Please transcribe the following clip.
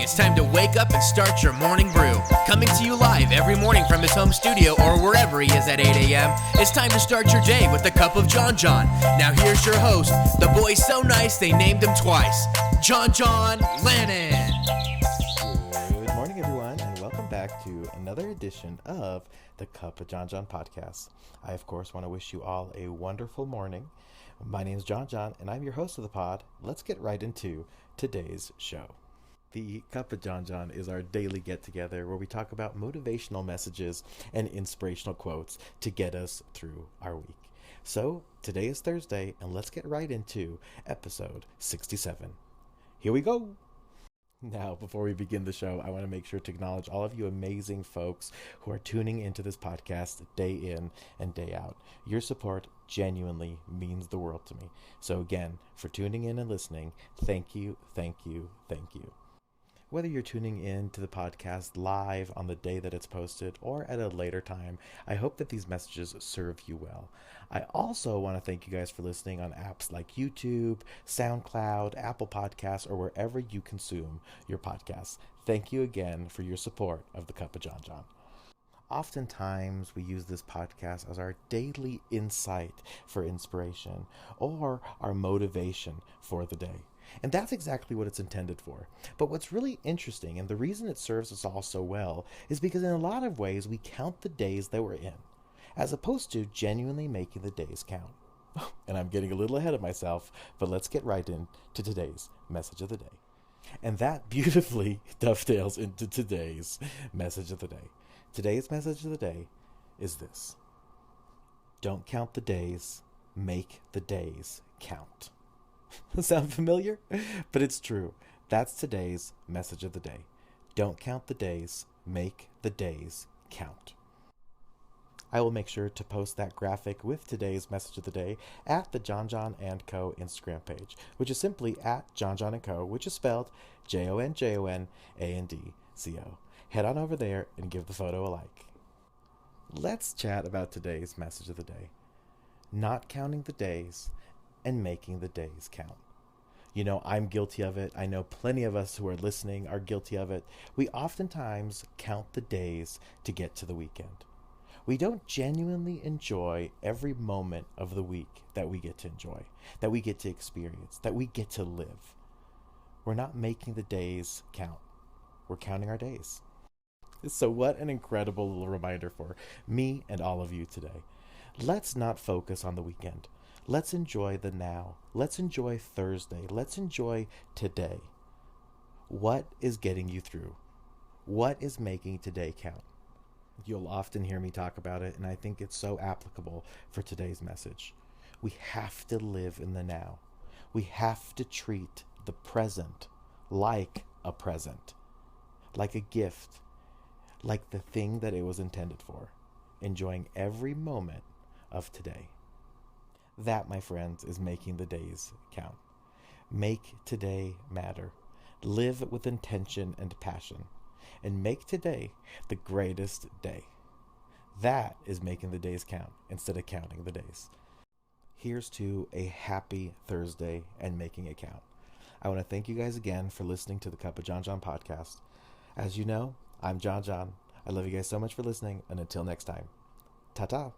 It's time to wake up and start your morning brew. Coming to you live every morning from his home studio or wherever he is at 8 a.m. It's time to start your day with a cup of Jon Jon. Now here's your host, the boy so nice they named him twice, Jon Jon Lannen. Good morning, everyone, and welcome back to another edition of the Cup of Jon Jon Podcast. I, of course, want to wish you all a wonderful morning. My name is Jon Jon, and I'm your host of the pod. Let's get right into today's show. The Cup of Jon Jon is our daily get-together where we talk about motivational messages and inspirational quotes to get us through our week. So, today is Thursday, and let's get right into episode 67. Here we go! Now, before we begin the show, I want to make sure to acknowledge all of you amazing folks who are tuning into this podcast day in and day out. Your support genuinely means the world to me. So again, for tuning in and listening, thank you, thank you, thank you. Whether you're tuning in to the podcast live on the day that it's posted or at a later time, I hope that these messages serve you well. I also want to thank you guys for listening on apps like YouTube, SoundCloud, Apple Podcasts, or wherever you consume your podcasts. Thank you again for your support of the Cup of Jon Jon. Oftentimes, we use this podcast as our daily insight for inspiration or our motivation for the day. And that's exactly what it's intended for. But what's really interesting, and the reason it serves us all so well, is because in a lot of ways we count the days that we're in, as opposed to genuinely making the days count. And I'm getting a little ahead of myself, but let's get right into today's message of the day. And that beautifully dovetails into today's message of the day. Today's message of the day is this: don't count the days, make the days count. Sound familiar? But it's true. That's today's message of the day. Don't count the days, make the days count. I will make sure to post that graphic with today's message of the day at the Jon Jon & Co. Instagram page, which is simply at Jon Jon & Co., which is spelled JonJonAndCo. Head on over there and give the photo a like. Let's chat about today's message of the day. Not counting the days and making the days count. You know, I'm guilty of it. I know plenty of us who are listening are guilty of it. We oftentimes count the days to get to the weekend. We don't genuinely enjoy every moment of the week that we get to enjoy, that we get to experience, that we get to live. We're not making the days count. We're counting our days. So what an incredible little reminder for me and all of you today. Let's not focus on the weekend. Let's enjoy the now. Let's enjoy Thursday. Let's enjoy today. What is getting you through? What is making today count? You'll often hear me talk about it, and I think it's so applicable for today's message. We have to live in the now. We have to treat the present like a present, like a gift, like the thing that it was intended for, enjoying every moment of today. That, my friends, is making the days count. Make today matter. Live with intention and passion. And make today the greatest day. That is making the days count instead of counting the days. Here's to a happy Thursday and making it count. I want to thank you guys again for listening to the Cup of Jon Jon podcast. As you know, I'm Jon Jon. I love you guys so much for listening, and until next time, ta-ta.